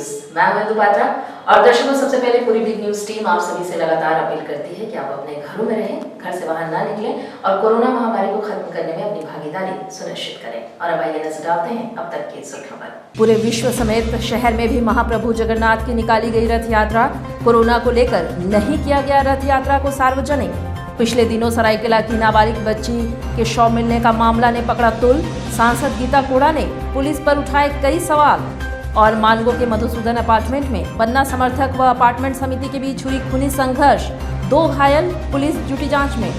News. मैं हूं पात्रा और दर्शकों, सबसे पहले पूरी बिग न्यूज टीम आप सभी से लगातार अपील करती है कि आप अपने घरों में रहें, घर से बाहर ना निकलें और कोरोना महामारी को खत्म करने में अपनी भागीदारी सुनिश्चित करें। और अब आइए नजर डालते हैं अब तक की सुर्खियों पर। पूरे विश्व समेत शहर में भी महाप्रभु जगन्नाथ की निकाली गई रथ यात्रा। कोरोना को लेकर नहीं किया गया रथ यात्रा को सार्वजनिक। पिछले दिनों सरायकेला की नाबालिग बच्ची के शव मिलने का मामला ने पकड़ा तुल। सांसद गीता कोड़ा ने पुलिस पर उठाए कई सवाल। और मानगो के मधुसूदन अपार्टमेंट में पन्ना समर्थक व अपार्टमेंट समिति के बीच हुई खूनी संघर्ष, 2 घायल, पुलिस जुटी जांच में।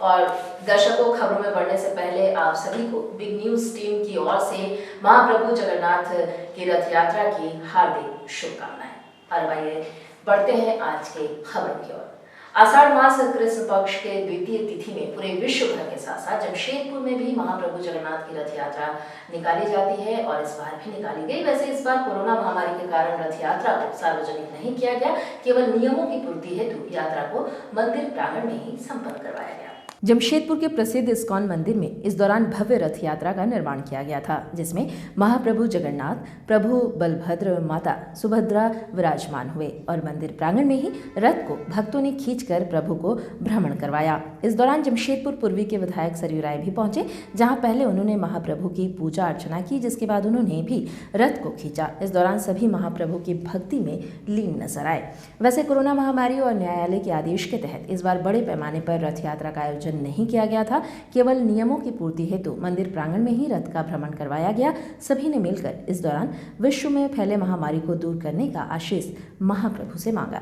और दर्शकों, खबरों में बढ़ने से पहले आप सभी को बिग न्यूज टीम की ओर से महाप्रभु जगन्नाथ की रथ यात्रा की हार्दिक शुभकामनाएं। और आइए बढ़ते हैं आज के खबरों की ओर। आषाढ़ मास कृष्ण पक्ष के द्वितीय तिथि में पूरे विश्व भर के साथ साथ जमशेदपुर में भी महाप्रभु जगन्नाथ की रथ यात्रा निकाली जाती है और इस बार भी निकाली गई। वैसे इस बार कोरोना महामारी के कारण रथ यात्रा को सार्वजनिक नहीं किया गया, केवल नियमों की पूर्ति हेतु यात्रा को मंदिर प्रांगण में ही संपन्न करवाया गया। जमशेदपुर के प्रसिद्ध इस्कॉन मंदिर में इस दौरान भव्य रथ यात्रा का निर्माण किया गया था, जिसमें महाप्रभु जगन्नाथ, प्रभु बलभद्र, माता सुभद्रा विराजमान हुए और मंदिर प्रांगण में ही रथ को भक्तों ने खींचकर प्रभु को भ्रमण करवाया। इस दौरान जमशेदपुर पूर्वी के विधायक सरयू राय भी पहुंचे, जहां पहले उन्होंने महाप्रभु की पूजा अर्चना की, जिसके बाद उन्होंने भी रथ को खींचा। इस दौरान सभी महाप्रभु की भक्ति में लीन नजर आए। वैसे कोरोना महामारी और न्यायालय के आदेश के तहत इस बार बड़े पैमाने पर रथ यात्रा का आयोजन नहीं किया गया था, केवल नियमों की पूर्ति हेतु मंदिर प्रांगण में ही रथ का भ्रमण करवाया गया। सभी ने मिलकर इस दौरान विश्व में फैले महामारी को दूर करने का आशीष महाप्रभु से मांगा।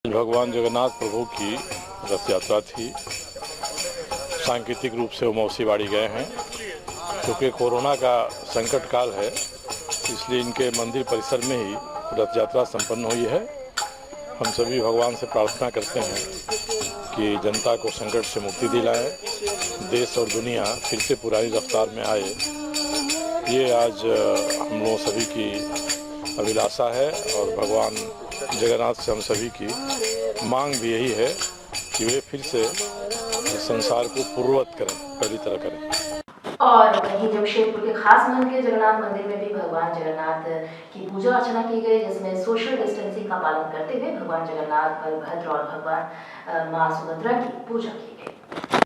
भगवान जगन्नाथ प्रभु की रथ यात्रा थी। सांकेतिक रूप से वो मौसी बाड़ी गए हैं, क्योंकि कोरोना का संकट काल है, इसलिए इनके मंदिर परिसर में ही रथ यात्रा संपन्न हुई है। हम सभी भगवान से प्रार्थना करते हैं कि जनता को संकट से मुक्ति दिलाए, देश और दुनिया फिर से पुरानी रफ्तार में आए। ये आज हम लोग सभी की अभिलाषा है और भगवान जगन्नाथ से हम सभी की मांग भी यही है कि वे फिर से संसार को पूर्ववत करें, पहली तरह करें। और वहीं जमशेदपुर के खास मन के जगन्नाथ मंदिर में भी भगवान जगन्नाथ की पूजा अर्चना की गई, जिसमें सोशल डिस्टेंसिंग का पालन करते हुए भगवान जगन्नाथ, बलभद्र और भगवान मां सुभद्रा की पूजा की गई।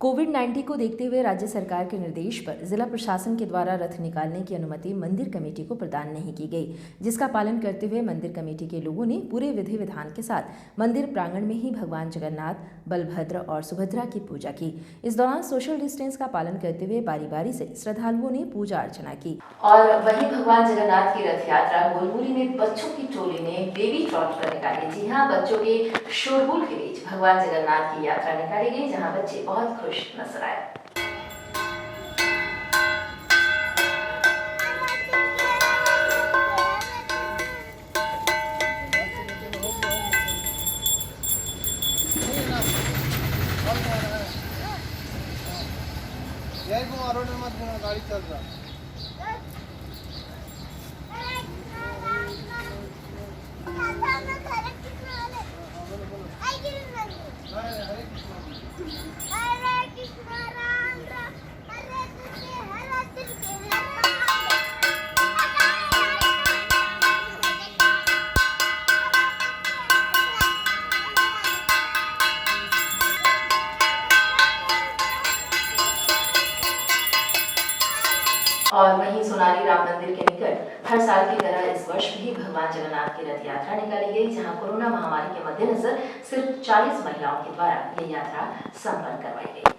कोविड-19 को देखते हुए राज्य सरकार के निर्देश पर जिला प्रशासन के द्वारा रथ निकालने की अनुमति मंदिर कमेटी को प्रदान नहीं की गई, जिसका पालन करते हुए मंदिर कमेटी के लोगों ने पूरे विधि विधान के साथ मंदिर प्रांगण में ही भगवान जगन्नाथ, बलभद्र और सुभद्रा की पूजा की। इस दौरान सोशल डिस्टेंस का पालन करते हुए बारी बारी से श्रद्धालुओं ने पूजा अर्चना की। और वहीं भगवान जगन्नाथ की रथ यात्रा गोलमुरी में बच्चों की टोली ने बेबी ट्रॉट पर निकाली। जी हाँ, बच्चों के शोरगुल के बीच भगवान जगन्नाथ की यात्रा निकाली गई, जहाँ बच्चे बहुत खुश नजर आए। गाड़ी चल रहा और वहीं सोनारी राम मंदिर के निकट हर साल की तरह इस वर्ष भी भगवान जगन्नाथ की रथ यात्रा निकाली गई, जहां कोरोना महामारी के मद्देनजर सिर्फ 40 महिलाओं के द्वारा ये यात्रा संपन्न करवाई गई।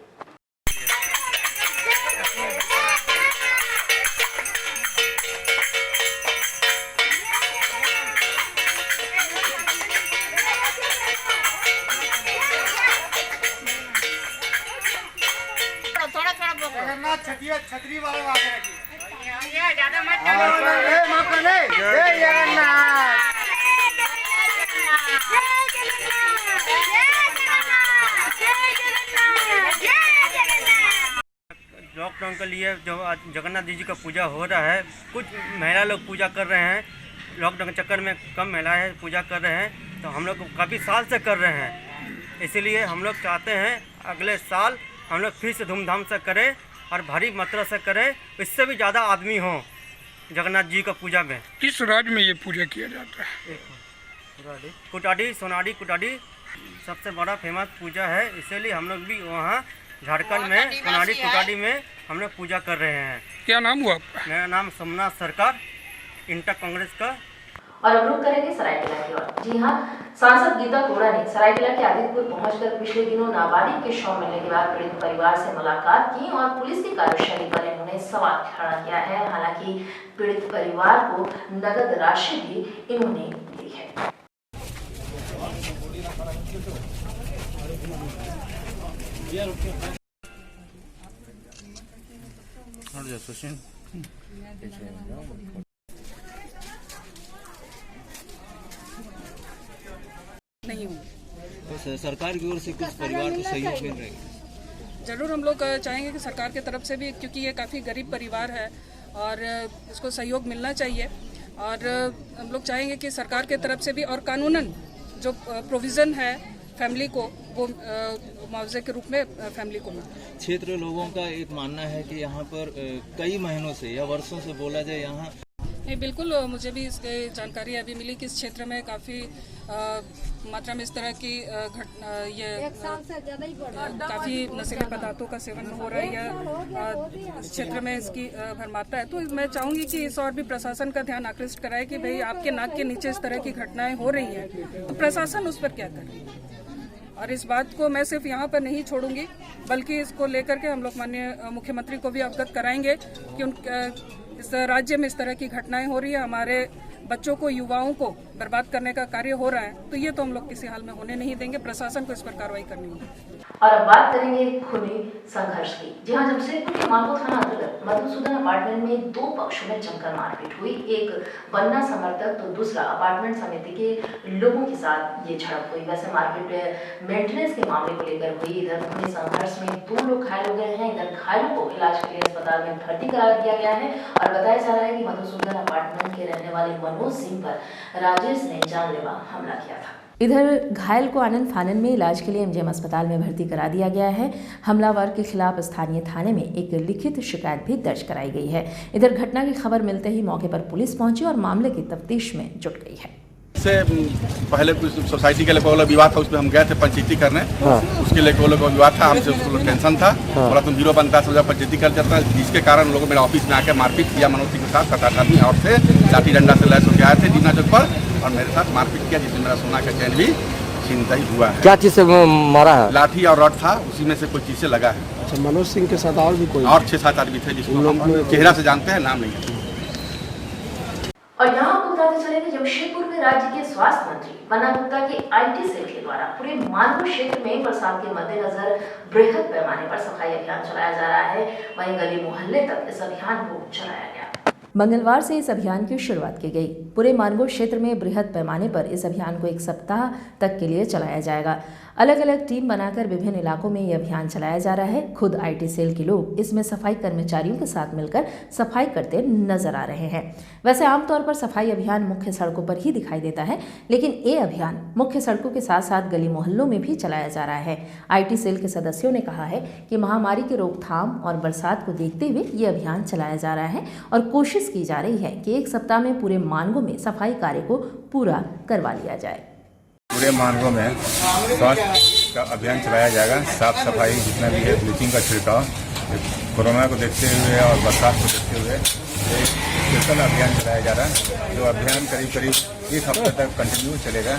छतरी वाले आगे रखिए, ज्यादा मत चलो। जय जगन्नाथ। लॉकडाउन के लिए जो आज जगन्नाथ जी का पूजा हो रहा है, कुछ महिला लोग पूजा कर रहे हैं। लॉकडाउन के चक्कर में कम महिलाएं पूजा कर रहे हैं, तो हम लोग काफ़ी साल से कर रहे हैं। इसीलिए हम लोग चाहते हैं अगले साल हम लोग फिर से धूमधाम से करें और भारी मात्रा से करें, इससे भी ज़्यादा आदमी हों। जगन्नाथ जी का पूजा में। किस राज्य में ये पूजा किया जाता है? कुटाडी, सोनाडी कुटाडी सबसे बड़ा फेमस पूजा है, इसीलिए हम लोग भी वहाँ झारखंड में सोनाडी कुटाडी में हम लोग पूजा कर रहे हैं। क्या नाम हुआ आपका? मेरा नाम सोमनाथ सरकार, इंटर कांग्रेस का। और अब रुक करेंगे सरायकेला की ओर। जी हाँ, सांसद गीता कोड़ा ने सरायकेला के आदितपुर पहुंचकर पिछले दिनों नाबालिग के शव मिलने के बाद पीड़ित परिवार से मुलाकात की और पुलिस की कार्यशैली पर इन्होंने सवाल खड़ा किया है। हालांकि पीड़ित परिवार को नगद राशि भी इन्होंने दी है। नहीं हूँ तो सरकार की ओर से कुछ परिवार को सहयोग मिल रहा है? जरूर हम लोग चाहेंगे कि सरकार की तरफ से भी, क्योंकि ये काफ़ी गरीब परिवार है और इसको सहयोग मिलना चाहिए। और हम लोग चाहेंगे कि सरकार की तरफ से भी और कानूनन जो प्रोविज़न है फैमिली को, वो मुआवजे के रूप में फैमिली को मिले। क्षेत्र लोगों का एक मानना है कि यहाँ पर कई महीनों से या वर्षों से बोला जाए यहाँ नहीं, बिल्कुल मुझे भी इसकी जानकारी अभी मिली कि इस क्षेत्र में काफ़ी मात्रा में इस तरह की घटना, ये काफ़ी नशीले पदार्थों का सेवन हो रहा है या इस क्षेत्र में इसकी भरमाता है। तो मैं चाहूँगी कि इस और भी प्रशासन का ध्यान आकृष्ट कराए कि भाई आपके नाक के नीचे इस तरह की घटनाएं हो रही हैं, तो प्रशासन उस पर क्या करे। और इस बात को मैं सिर्फ यहाँ पर नहीं छोड़ूंगी, बल्कि इसको लेकर के हम लोग माननीय मुख्यमंत्री को भी अवगत कराएंगे कि इस राज्य में इस तरह की घटनाएं हो रही है, हमारे बच्चों को, युवाओं को बर्बाद करने का कार्य हो रहा है, तो ये तो हम लोग किसी हाल में होने नहीं देंगे। प्रशासन को इस पर कार्रवाई करनी होगी। और अब बात करेंगे खूनी संघर्ष की। जहां जमशेदपुर के मानगो थाना अंतर्गत मधुसूदन अपार्टमेंट में दो पक्षों में जमकर मारपीट हुई। एक बन्ना समर्थक तो दूसरा अपार्टमेंट समिति के लोगों के साथ ये झड़प हुई। वैसे मारपीट मेंटेनेंस के मामले को लेकर हुई। इधर खूनी संघर्ष में 2 लोग घायल हो गए हैं। इधर घायलों को इलाज के लिए अस्पताल में भर्ती करा दिया गया है और बताया जा रहा है कि मधुसूदन अपार्टमेंट के रहने वाले मनोज सिंह पर राजेश ने जानलेवा हमला किया था। इधर घायल को आनंद फानन में इलाज के लिए एमजीएम अस्पताल में भर्ती करा दिया गया है। हमलावर के खिलाफ स्थानीय थाने में एक लिखित शिकायत भी दर्ज कराई गई है। इधर घटना की खबर मिलते ही मौके पर पुलिस पहुंची और मामले की तफ्तीश में जुट गई है। से पहले कुछ सोसाइटी के लिए विवाद था, उसमें हम गए थे पंचायती करने। उसके लिए विवाद था, हमसे उसको टेंशन था, बोला तुम 0 बनता है पंचायती कर जाता है, जिसके कारण लोगों मेरे ऑफिस में आकर मारपीट किया। मनोज सिंह के साथ 7-8 आदमी और से लाठी डंडा से लैस होकर आए थे दीना चौक पर और मेरे साथ मारपीट किया, जिसमें मेरा सोना का चैन भी छीनताई हुआ है। क्या चीज से मारा है? लाठी और रॉड था, उसी में से कोई चीज से लगा है। अच्छा, मनोज सिंह के साथ और भी कोई? और 6-7 आदमी थे, जिसको हम चेहरा से जानते हैं, नाम नहीं है। और यहाँ आपको बताते चले कि जमशेदपुर में राज्य के स्वास्थ्य मंत्री बन्ना गुप्ता के आईटी सेल के द्वारा पूरे मानगो क्षेत्र में बरसात के मद्देनजर बृहद पैमाने पर सफाई अभियान चलाया जा रहा है। वहीं गली मोहल्ले तक इस अभियान को चलाया गया। मंगलवार से इस अभियान की शुरुआत की गई। पूरे मानगो क्षेत्र में बृहद पैमाने पर इस अभियान को 1 सप्ताह तक के लिए चलाया जाएगा। अलग अलग टीम बनाकर विभिन्न इलाकों में ये अभियान चलाया जा रहा है। खुद आईटी सेल के लोग इसमें सफाई कर्मचारियों के साथ मिलकर सफाई करते नजर आ रहे हैं। वैसे आमतौर पर सफाई अभियान मुख्य सड़कों पर ही दिखाई देता है, लेकिन ये अभियान मुख्य सड़कों के साथ साथ गली मोहल्लों में भी चलाया जा रहा है। आईटी सेल के सदस्यों ने कहा है कि महामारी की रोकथाम और बरसात को देखते हुए ये अभियान चलाया जा रहा है और कोशिश की जा रही है कि 1 सप्ताह में पूरे मानगो में सफाई कार्य को पूरा करवा लिया जाए। पूरे मानगो में स्वास्थ्य का अभियान चलाया जाएगा। साफ सफाई जितना भी है, ब्लीचिंग का छिड़काव, कोरोना को देखते हुए और बरसात को देखते हुए एक स्पेशल अभियान चलाया जा रहा है, जो अभियान करीब 1 हफ्ते तक कंटिन्यू चलेगा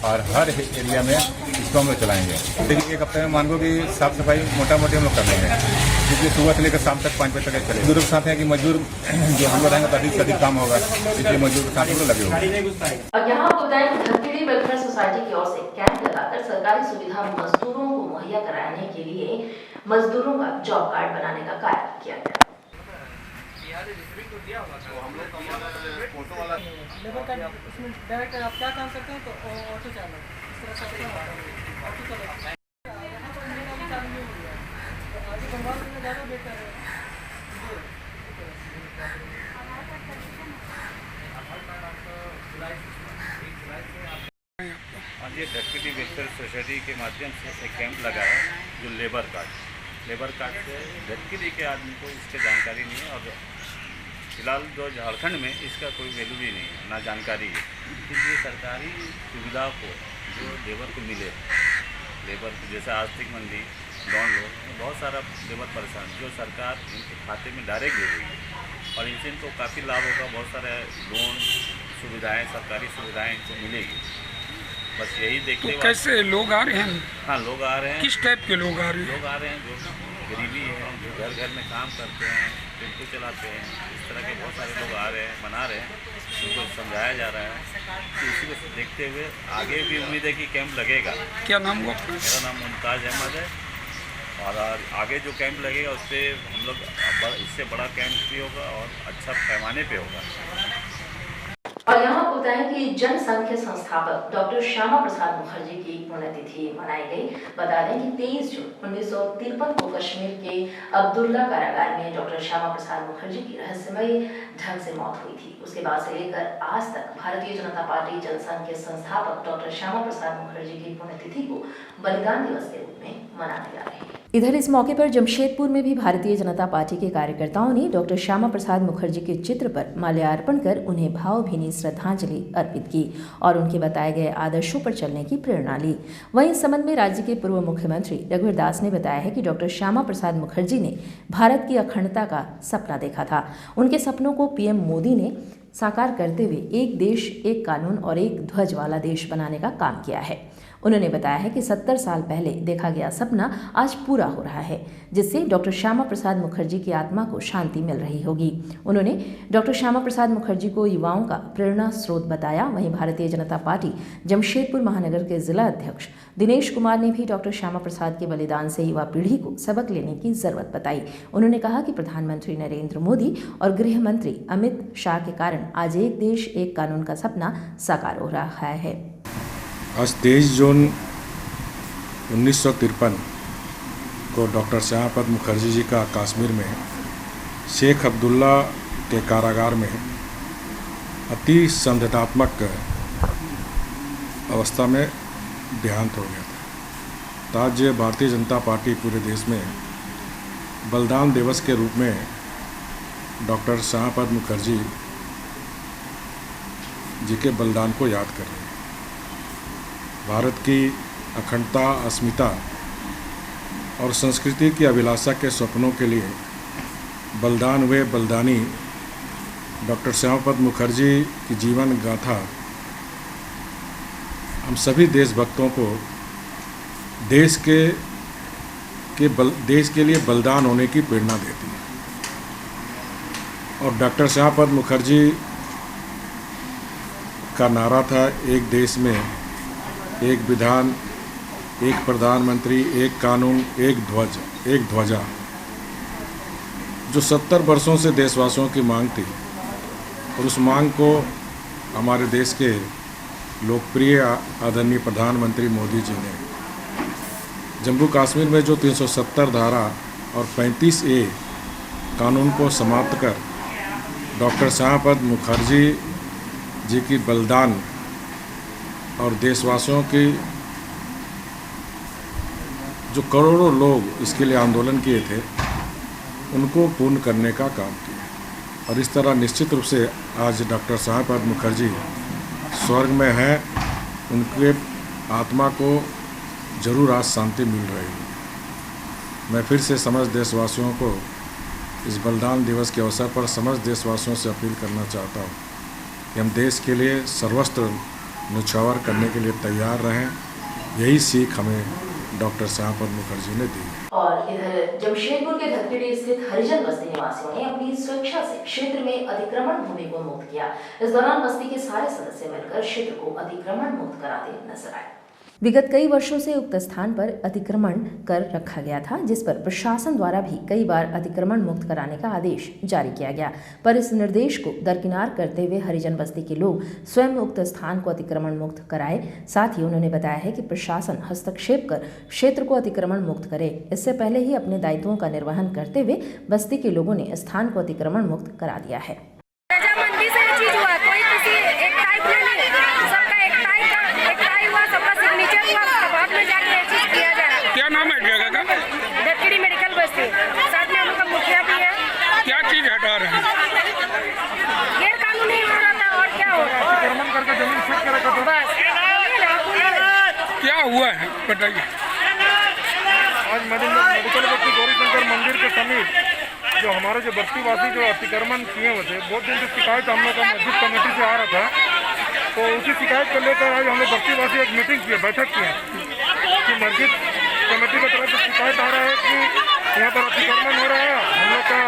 और हर एरिया में इसको हम लोग चलाएंगे। लेकिन 1 हफ्ते में मानगो की साफ सफाई मोटा मोटी हम लोग कर लेंगे, क्योंकि सुबह से लेकर शाम तक 5 बजे तक चलेगा। मजदूरों के साथ है कि मजदूर जो हम लोग रहेंगे तो अधिक से अधिक काम होगा, इसलिए मजदूर के साथ हम लोग लगे हुए। और यहाँ आपको बताएं कि धनखेड़ी वेलफेयर सोसाइटी की ओर से कैंप लगाकर सरकारी सुविधा मजदूरों को मुहैया कराने के लिए मजदूरों का जॉब कार्ड बनाने का कार्य किया गया। लेबर कार्ड उसमें डायरेक्ट आप क्या काम करते हैं, तो ऑटो चालक इस तरह से ऑटो चालक यहाँ पर मेरा भी चालू नहीं हुआ है, आगे बंगाल में ज़्यादा बेहतर है। आज ये धनखेड़ी वेलफेयर सोसाइटी के माध्यम से एक कैंप लगा है, जो लेबर कार्ड से धनखेड़ी के आदमी को इसकी जानकारी नहीं है और फिलहाल जो झारखंड में इसका कोई वैल्यू भी नहीं है, ना जानकारी है। इसलिए सरकारी सुविधा को जो लेबर को मिले, लेबर को जैसे आर्थिक मंदी, लोन लो, बहुत सारा लेबर परेशान, जो सरकार इनके खाते में डायरेक्ट दे रही है और इनसे इनको काफ़ी लाभ होगा। बहुत सारे लोन सुविधाएं, सरकारी सुविधाएं इनको मिलेगी। बस यही देखते तो कैसे लोग आ रहे हैं? हाँ, लोग आ रहे हैं। किस टाइप के लोग आ रहे हैं? लोग आ रहे हैं जो गरीबी है, जो घर घर में काम करते हैं, टेम्पो चलाते हैं, इस तरह के बहुत सारे लोग आ रहे हैं, मना रहे हैं, उनको समझाया जा रहा है। तो इसी को देखते हुए आगे भी उम्मीद है कि कैंप लगेगा। क्या नाम हुआ? मेरा नाम मुमताज़ अहमद है और आगे जो कैंप लगेगा उस पर हम लोग इससे बड़ा कैंप भी होगा और अच्छा पैमाने पे होगा। और यहाँ आपको बताएं कि जनसंघ के संस्थापक डॉक्टर श्यामा प्रसाद मुखर्जी की पुण्यतिथि मनाई गई। बता दें कि 23 जून 1953 को कश्मीर के अब्दुल्ला कारागार में डॉक्टर श्यामा प्रसाद मुखर्जी की रहस्यमयी ढंग से मौत हुई थी। उसके बाद से लेकर आज तक भारतीय जनता पार्टी जनसंघ के संस्थापक डॉक्टर श्यामा प्रसाद मुखर्जी की पुण्यतिथि को बलिदान दिवस के रूप में मनाने जा रहे हैं। इधर इस मौके पर जमशेदपुर में भी भारतीय जनता पार्टी के कार्यकर्ताओं ने डॉक्टर श्यामा प्रसाद मुखर्जी के चित्र पर माल्यार्पण कर उन्हें भावभीनी श्रद्धांजलि अर्पित की और उनके बताए गए आदर्शों पर चलने की प्रेरणा ली। वहीं इस संबंध में राज्य के पूर्व मुख्यमंत्री रघुवर दास ने बताया है कि डॉक्टर श्यामा प्रसाद मुखर्जी ने भारत की अखंडता का सपना देखा था। उनके सपनों को पीएम मोदी ने साकार करते हुए एक देश, एक कानून और एक ध्वज वाला देश बनाने का काम किया है। उन्होंने बताया है कि 70 साल पहले देखा गया सपना आज पूरा हो रहा है, जिससे डॉक्टर श्यामा प्रसाद मुखर्जी की आत्मा को शांति मिल रही होगी। उन्होंने डॉक्टर श्यामा प्रसाद मुखर्जी को युवाओं का प्रेरणा स्रोत बताया। वहीं भारतीय जनता पार्टी जमशेदपुर महानगर के जिला अध्यक्ष दिनेश कुमार ने भी डॉक्टर श्यामा प्रसाद के बलिदान से युवा पीढ़ी को सबक लेने की जरूरत बताई। उन्होंने कहा कि प्रधानमंत्री नरेंद्र मोदी और गृह मंत्री अमित शाह के कारण आज एक देश, एक कानून का सपना साकार हो रहा है। आज 23 जून 1953 को डॉक्टर श्यामा प्रसाद मुखर्जी जी का कश्मीर में शेख अब्दुल्ला के कारागार में अति संदेहात्मक अवस्था में देहांत हो गया था। तो आज भारतीय जनता पार्टी पूरे देश में बलिदान दिवस के रूप में डॉक्टर श्यामा प्रसाद मुखर्जी जी के बलिदान को याद कर रहे हैं। भारत की अखंडता, अस्मिता और संस्कृति की अभिलाषा के सपनों के लिए बलिदान हुए बलिदानी डॉक्टर श्यामा प्रसाद मुखर्जी की जीवन गाथा हम सभी देशभक्तों को देश के लिए बलिदान होने की प्रेरणा देती है। और डॉक्टर श्यामा प्रसाद मुखर्जी का नारा था, एक देश में एक विधान, एक प्रधानमंत्री, एक कानून, एक ध्वज, एक ध्वजा, जो 70 वर्षों से देशवासियों की मांग थी। और उस मांग को हमारे देश के लोकप्रिय आदरणीय प्रधानमंत्री मोदी जी ने जम्मू कश्मीर में जो 370 धारा और 35A कानून को समाप्त कर डॉक्टर श्यामा प्रसाद मुखर्जी जी की बलिदान और देशवासियों की जो करोड़ों लोग इसके लिए आंदोलन किए थे, उनको पूर्ण करने का काम किया। और इस तरह निश्चित रूप से आज डॉक्टर श्यामा प्रसाद मुखर्जी स्वर्ग में हैं, उनके आत्मा को जरूर आज शांति मिल रही है। मैं फिर से समस्त देशवासियों को इस बलिदान दिवस के अवसर पर समस्त देशवासियों से अपील करना चाहता हूँ कि हम देश के लिए सर्वस्त्र न्यौछावर करने के लिए तैयार रहें। यही सीख हमें डॉक्टर श्यामा प्रसाद मुखर्जी ने दी। और इधर जमशेदपुर के धतखेड़ी स्थित हरिजन बस्ती निवासियों ने अपनी स्वेच्छा से क्षेत्र में अतिक्रमण भूमि को मुक्त किया। इस दौरान बस्ती के सारे सदस्य मिलकर क्षेत्र को अतिक्रमण मुक्त कराते नजर आए। विगत कई वर्षों से उक्त स्थान पर अतिक्रमण कर रखा गया था, जिस पर प्रशासन द्वारा भी कई बार अतिक्रमण मुक्त कराने का आदेश जारी किया गया, पर इस निर्देश को दरकिनार करते हुए हरिजन बस्ती के लोग स्वयं उक्त स्थान को अतिक्रमण मुक्त कराए। साथ ही उन्होंने बताया है कि प्रशासन हस्तक्षेप कर क्षेत्र को अतिक्रमण मुक्त करे। इससे पहले ही अपने दायित्वों का निर्वहन करते हुए बस्ती के लोगों ने स्थान को अतिक्रमण मुक्त करा दिया है। क्या नाम है जगह का? धतखेड़ी मेडिकल बस्ती। साथ में हम लोग का मुखिया भी है। क्या चीज हटा रहे हैं? करके जमीन फेंक के रखा था। क्या हुआ है बताइए। आज मेडिकल व्यक्ति गौरीशंकर मंदिर के समीप जो हमारे जो बस्तीवासी जो अतिक्रमण किए हुए थे, बहुत दिन से शिकायत हम लोग का मस्जिद कमेटी से आ रहा था, तो उसी शिकायत को लेकर आज हम लोग बस्तीवासी एक मीटिंग किए, बैठक किए कि मस्जिद कमेटी की तरफ से शिकायत आ रहा है कि यहाँ पर अतिक्रमण हो रहा है, हम लोग का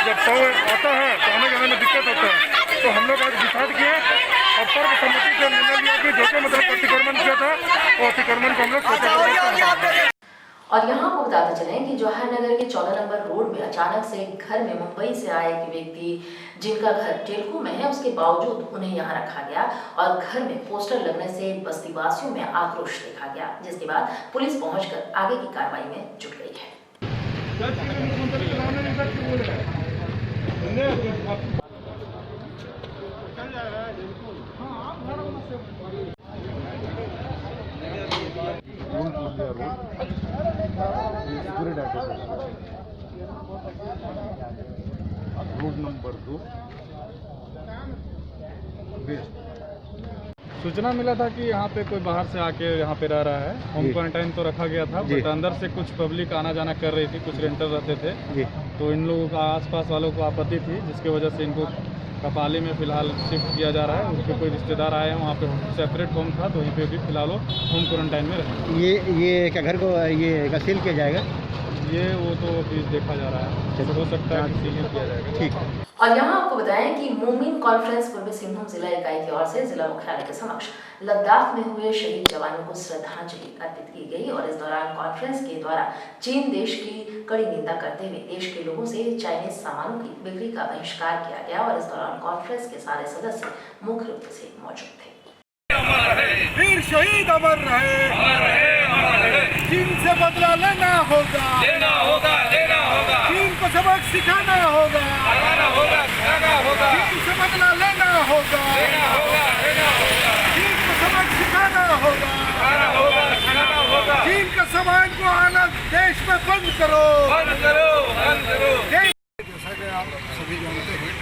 जब शव आता है तो आने जाने में दिक्कत होता है। तो हम लोग आज डिसाइड किए और सर्वसम्मति से निर्णय लिया कि जो मतलब अतिक्रमण किया था वो अतिक्रमण को हम लोग। और यहाँ आपको बताते चलें कि जवाहर नगर के 14 नंबर रोड में अचानक से घर में मुंबई से आए एक व्यक्ति जिनका घर टेलको में है, उसके बावजूद उन्हें यहाँ रखा गया और घर में पोस्टर लगने से बस्तीवासियों में आक्रोश देखा गया, जिसके बाद पुलिस पहुंचकर आगे की कार्रवाई में जुट गई है। रोड नंबर 2 सूचना मिला था कि यहाँ पे कोई बाहर से आके यहाँ पे रह रहा है। होम क्वारंटाइन तो रखा गया था, बट अंदर से कुछ पब्लिक आना जाना कर रही थी, कुछ रेंटर रहते थे, तो इन लोगों का आसपास वालों को आपत्ति थी, जिसकी वजह से इनको कपाली में फिलहाल शिफ्ट किया जा रहा है। उनके कोई रिश्तेदार आए हैं, वहाँ पे सेपरेट होम था, तो वहीं पे भी फिलहाल वो होम क्वारंटाइन में रहे। ये क्या घर को ये सील किया जाएगा? ये वो तो अभी देखा जा रहा है, हो सकता है कि सील किया जाएगा। ठीक। और यहाँ आपको बताएं कि मोमिन कॉन्फ्रेंस पूर्वी सिंहभूम जिला इकाई की ओर से जिला मुख्यालय के समक्ष लद्दाख में हुए शहीद जवानों को श्रद्धांजलि अर्पित की गई और इस दौरान कॉन्फ्रेंस के द्वारा चीन देश की कड़ी निंदा करते हुए देश के लोगों से चाइनीज सामानों की बिक्री का बहिष्कार किया गया और इस दौरान कॉन्फ्रेंस के सारे सदस्य मुख्य रूप से मौजूद थे। वीर शहीद अमर रहे, चीन से बदला लेना होगा, चीन को सबक सिखाना होगा, चीन से बदला लेना होगा, चीन को सबक सिखाना होगा, चीन का सामान को आना देश में बंद करो। जैसा कि आप सभी जानते हैं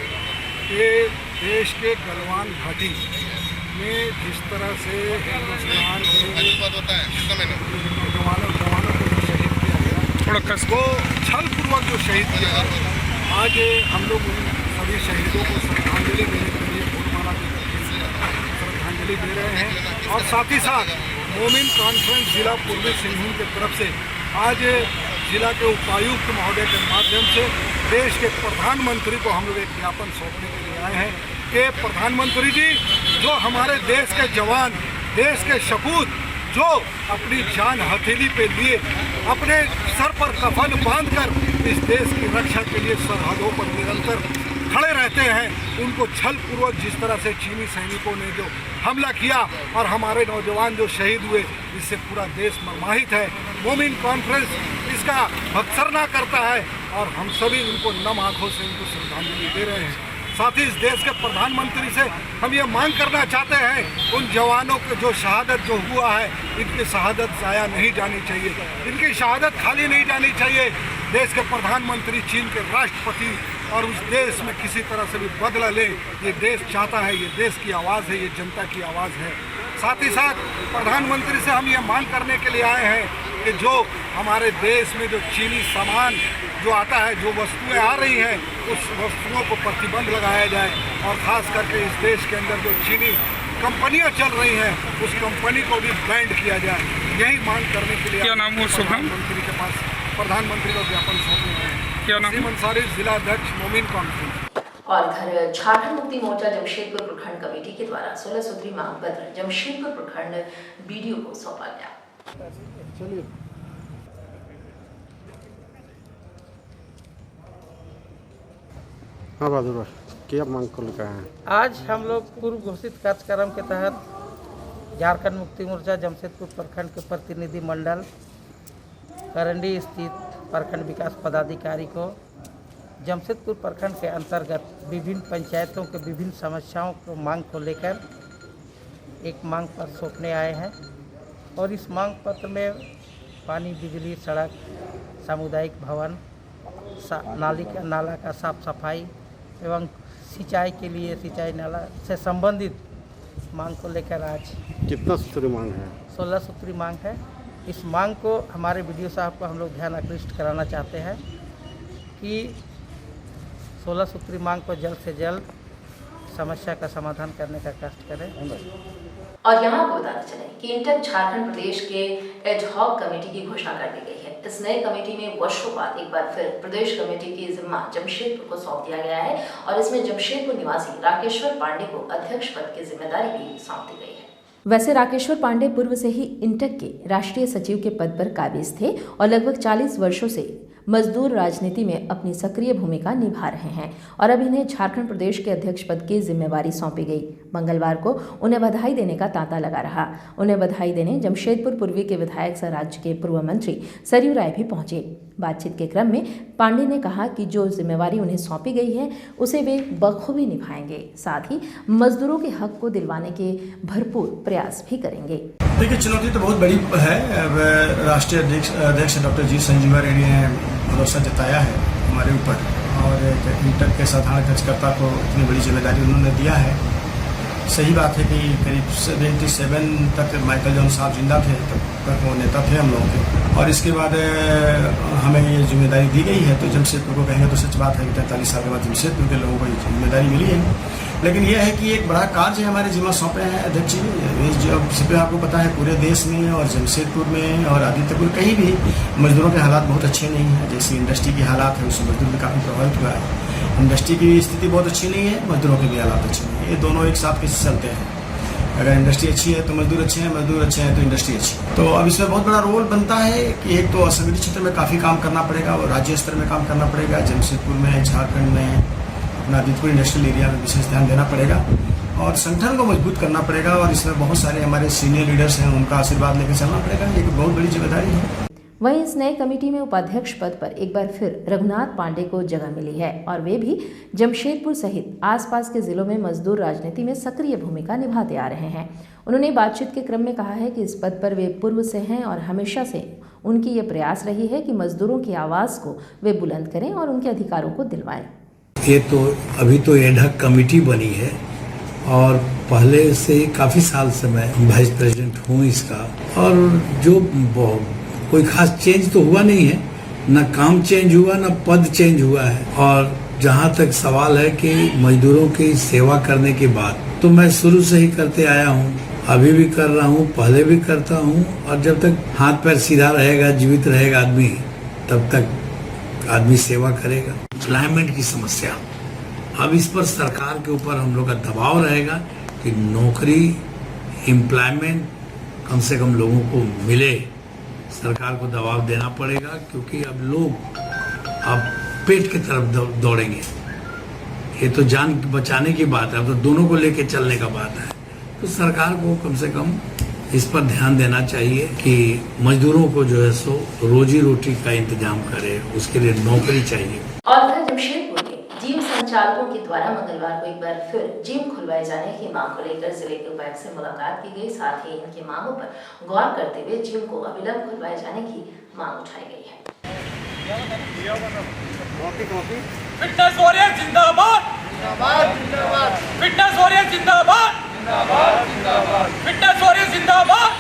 कि देश के गलवान घाटी में जिस तरह से हिंदुस्तान जवानों को शहीद किया गया, वो छलपूर्वक जो शहीद किया गया, आज हम लोग उन सभी शहीदों को श्रद्धांजलि देने के लिए फूलमाला श्रद्धांजलि दे रहे हैं। और साथ ही साथ मोमिन कॉन्फ्रेंस जिला पूर्वी सिंहभूम की तरफ से आज जिला के उपायुक्त महोदय के माध्यम से देश के प्रधानमंत्री को हम लोग एक ज्ञापन सौंपने के लिए आए हैं कि प्रधानमंत्री जी, जो हमारे देश के जवान, देश के सपूत जो अपनी जान हथेली पे लिए अपने सर पर कफन बांधकर इस देश की रक्षा के लिए सरहदों पर निरंतर खड़े रहते हैं, उनको छलपूर्वक जिस तरह से चीनी सैनिकों ने जो हमला किया और हमारे नौजवान जो शहीद हुए, इससे पूरा देश मर्माहित है। मोमिन कॉन्फ्रेंस इसका भत्सना करता है और हम सभी उनको नम आंखों से उनको श्रद्धांजलि दे रहे हैं। साथ ही इस देश के प्रधानमंत्री से हम ये मांग करना चाहते हैं, उन जवानों की जो शहादत जो हुआ है, इनकी शहादत ज़ाया नहीं जानी चाहिए, इनकी शहादत खाली नहीं जानी चाहिए। देश के प्रधानमंत्री चीन के राष्ट्रपति और उस देश में किसी तरह से भी बदला ले, ये देश चाहता है, ये देश की आवाज़ है, ये जनता की आवाज़ है। साथ ही साथ प्रधानमंत्री से हम ये मांग करने के लिए आए हैं कि जो हमारे देश में जो चीनी सामान जो आता है, जो वस्तुएं आ रही हैं, उस वस्तुओं को प्रतिबंध लगाया जाए और ख़ास करके इस देश के अंदर जो चीनी कंपनियां चल रही हैं, उस कंपनी को भी बैन किया जाए। यही मांग करने के लिए क्या नाम है? प्रधानमंत्री के पास प्रधानमंत्री को ज्ञापन सौंपने हैं। क्या नाम? वसीम अंसारी, जिला अध्यक्ष मोमिन कॉन्फ्रेंस। और इधर झारखंड मुक्ति मोर्चा जमशेदपुर प्रखंड कमेटी के द्वारा 16 सूत्री मांग पत्र जमशेदपुर प्रखंड बीडीओ को सौंपा गया। चलिए हाँ बहादुर भाई, क्या मांग कर लिखा है? आज हम लोग पूर्व घोषित कार्यक्रम के तहत झारखंड मुक्ति मोर्चा जमशेदपुर प्रखंड के प्रतिनिधि मंडल करंडी स्थित प्रखंड विकास पदाधिकारी को जमशेदपुर प्रखंड के अंतर्गत विभिन्न पंचायतों के विभिन्न समस्याओं को मांग को लेकर एक मांग पत्र सौंपने आए हैं और इस मांग पत्र में पानी, बिजली, सड़क, सामुदायिक भवन, नाला का साफ सफाई एवं सिंचाई के लिए सिंचाई नाला से संबंधित मांग को लेकर आज कितना सूत्री मांग है? 16 सूत्री मांग है। इस मांग को हमारे वीडियो साहब को हम लोग ध्यान आकृष्ट कराना चाहते हैं कि 16 सूत्री मांग को जल्द से जल्द समस्या का समाधान करने का कष्ट करें। और यहाँ आपको बताते चले कि इंटक झारखंड प्रदेश के एडहॉक कमेटी की घोषणा कर दी गई है। इस नई कमेटी में वर्षों बाद एक बार फिर प्रदेश कमेटी की जिम्मा जमशेदपुर को सौंप दिया गया है और इसमें जमशेदपुर निवासी राकेश्वर पांडे को अध्यक्ष पद की जिम्मेदारी भी सौंप दी गई है। वैसे राकेश्वर पांडे पूर्व से ही इंटक के राष्ट्रीय सचिव के पद पर काबिज थे और लगभग 40 वर्षों से मजदूर राजनीति में अपनी सक्रिय भूमिका निभा रहे हैं और अब इन्हें झारखंड प्रदेश के अध्यक्ष पद की जिम्मेवारी सौंपी गई। मंगलवार को उन्हें बधाई देने का तांता लगा रहा। उन्हें बधाई देने जमशेदपुर पूर्वी के विधायक सह राज्य के पूर्व मंत्री सरयू राय भी पहुंचे। बातचीत के क्रम में पांडे ने कहा कि जो जिम्मेवारी उन्हें सौंपी गई है उसे वे बखूबी निभाएंगे, साथ ही मजदूरों के हक को दिलवाने के भरपूर प्रयास भी करेंगे। देखिए, चुनौती तो बहुत बड़ी है। राष्ट्रीय अध्यक्ष डॉक्टर जी संजीवा रेड्डी ने भरोसा जताया है हमारे ऊपर और इंटक के साधारण अध्यक्षकर्ता को इतनी बड़ी जिम्मेदारी उन्होंने दिया है। सही बात है कि करीब 77 तक माइकल जॉन साहब जिंदा थे, तब तक वो नेता थे हम लोगों के, और इसके बाद हमें ये जिम्मेदारी दी गई है। तो जमशेदपुर को कहेंगे तो सच बात है कि 43 साल के बाद जमशेदपुर के लोगों को ये जिम्मेदारी मिली है। लेकिन यह है कि एक बड़ा कार्य हमारे जिम्मा सौंपे हैं अध्यक्ष जी। इस पर आपको पता है पूरे देश में और जमशेदपुर में और आदित्यपुर कहीं भी मजदूरों के हालात बहुत अच्छे नहीं हैं। जैसी इंडस्ट्री की हालात है उससे मजदूर भी काफ़ी प्रभावित हुआ है। इंडस्ट्री की स्थिति बहुत अच्छी नहीं है, मजदूरों के भी हालात अच्छे नहीं है। ये दोनों एक साथ कैसे चलते हैं? अगर इंडस्ट्री अच्छी है तो मजदूर अच्छे हैं, मजदूर अच्छे हैं तो इंडस्ट्री अच्छी है। तो अब इसमें बहुत बड़ा रोल बनता है कि एक तो असंगठित क्षेत्र में काफ़ी काम करना पड़ेगा और राज्य स्तर में काम करना पड़ेगा। जमशेदपुर में, झारखंड में, अपना आदित्यपुर इंडस्ट्रियल एरिया में विशेष ध्यान देना पड़ेगा और संगठन को मजबूत करना पड़ेगा और इसमें बहुत सारे हमारे सीनियर लीडर्स हैं, उनका आशीर्वाद लेकर चलना पड़ेगा। ये बहुत बड़ी जिम्मेदारी है। वहीं इस नए कमेटी में उपाध्यक्ष पद पर एक बार फिर रघुनाथ पांडे को जगह मिली है और वे भी जमशेदपुर सहित आसपास के जिलों में मजदूर राजनीति में सक्रिय भूमिका निभाते आ रहे हैं। उन्होंने बातचीत के क्रम में कहा है कि इस पद पर वे पूर्व से हैं और हमेशा से उनकी ये प्रयास रही है कि मजदूरों की आवाज़ को वे बुलंद करें और उनके अधिकारों को दिलवाएं। ये तो अभी तो एडहॉक कमेटी बनी है और पहले से काफ़ी साल से मैं वाइस प्रेसिडेंट हूँ इसका, और जो कोई खास चेंज तो हुआ नहीं है, न काम चेंज हुआ न पद चेंज हुआ है। और जहाँ तक सवाल है कि मजदूरों की सेवा करने के बाद, तो मैं शुरू से ही करते आया हूँ, अभी भी कर रहा हूँ, पहले भी करता हूँ, और जब तक हाथ पैर सीधा रहेगा, जीवित रहेगा आदमी, तब तक आदमी सेवा करेगा। एम्प्लॉयमेंट की समस्या, अब इस पर सरकार के ऊपर हम लोग का दबाव रहेगा कि नौकरी, एम्प्लॉयमेंट कम से कम लोगों को मिले। सरकार को दबाव देना पड़ेगा क्योंकि अब लोग अब पेट की तरफ दौड़ेंगे। ये तो जान बचाने की बात है, अब तो दोनों को लेके चलने का बात है। तो सरकार को कम से कम इस पर ध्यान देना चाहिए कि मजदूरों को जो है सो रोजी रोटी का इंतजाम करे, उसके लिए नौकरी चाहिए। और इधर जमशेदपुर के जिम संचालकों के द्वारा मंगलवार को एक बार फिर जिम खुलवाए जाने की मांग को लेकर जिले के उपायुक्त से मुलाकात की गई। साथ ही इनकी मांगों पर गौर करते हुए जिम को अविलंब खुलवाए जाने की मांग उठाई गई है। फिटनेस वॉरियर जिंदाबाद, फिटनेस वॉरियर जिंदाबाद, फिटनेस वॉरियर जिंदाबाद,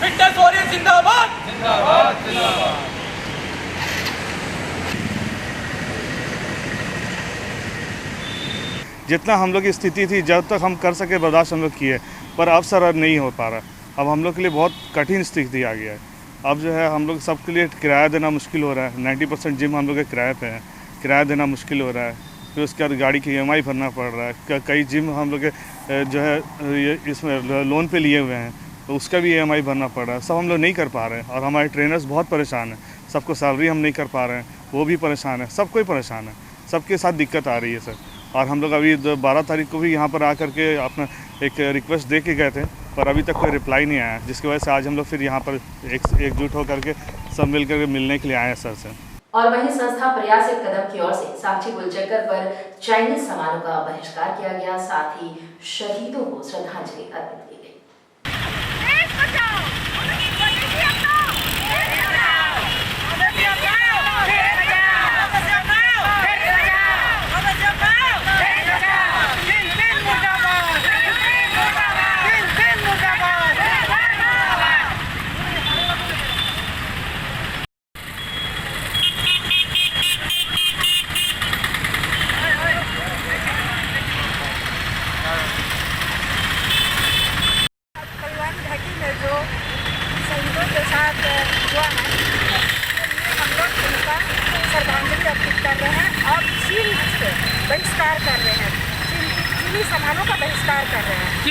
फिटनेस वॉरियर जिंदाबाद। जितना हम लोग की स्थिति थी, जब तक हम कर सके बर्दाश्त हम लोग किए, पर अब सर अब नहीं हो पा रहा। अब हम लोग के लिए बहुत कठिन स्थिति आ गया है। अब जो है हम लोग सबके लिए किराया देना मुश्किल हो रहा है। 90% जिम हम लोग के किराए पे है, किराया देना मुश्किल हो रहा है। फिर उसके बाद गाड़ी की EMI भरना पड़ रहा है। कई जिम हम लोग के जो है ये इसमें लोन पे लिए हुए हैं, तो उसका भी EMI भरना पड़ रहा है। सब हम लोग नहीं कर पा रहे हैं और हमारे ट्रेनर्स बहुत परेशान हैं। सबको सैलरी हम नहीं कर पा रहे हैं, वो भी परेशान है, सब कोई परेशान है, सबके साथ दिक्कत आ रही है सर। और हम लोग अभी 12 तारीख को भी यहाँ पर आकर के अपना एक रिक्वेस्ट दे के गए थे, पर अभी तक कोई रिप्लाई नहीं आया, जिसकी वजह से आज हम लोग फिर यहाँ पर एकजुट होकर के सब मिलकर के मिलने के लिए आए हैं सर से। और वहीं संस्था प्रयास एक कदम की ओर से साक्षी गुलचक्कर पर चाइनीज सामानों का बहिष्कार किया गया। साथ ही शहीदों को श्रद्धांजलि अर्पित की गई।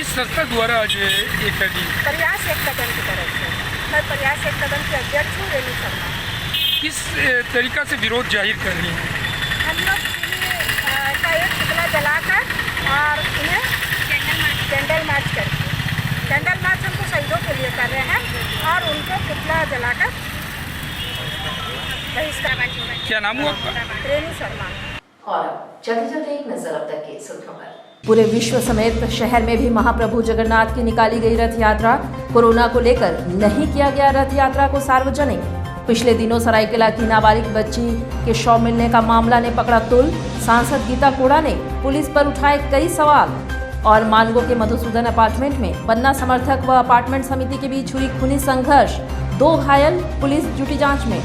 किस संस्था द्वारा आज ये कर दी? प्रयास एक कदम की तरफ से। मैं प्रयास एक कदम की अध्यक्ष हूँ, रेणु शर्मा। किस तरीका से विरोध जाहिर कर रही हैं? हम लोग का एक पुतला जलाकर और उन्हें कैंडल मार्च करके, कैंडल मार्च हमको शहीदों के लिए कर रहे हैं और उनको पुतला जलाकर बहिष्कार। क्या नाम हुआ आपका? रेणु शर्मा। और चलते चलते एक नजर अब तक के सुर्खियों पर। पूरे विश्व समेत शहर में भी महाप्रभु जगन्नाथ की निकाली गई रथ यात्रा। कोरोना को लेकर नहीं किया गया रथ यात्रा को सार्वजनिक। पिछले दिनों सरायकेला की नाबालिग बच्ची के शव मिलने का मामला ने पकड़ा तुल। सांसद गीता कोड़ा ने पुलिस पर उठाए कई सवाल। और मानगो के मधुसूदन अपार्टमेंट में पन्ना समर्थक व अपार्टमेंट समिति के बीच हुई खूनी संघर्ष, 2 घायल, पुलिस जुटी जांच में।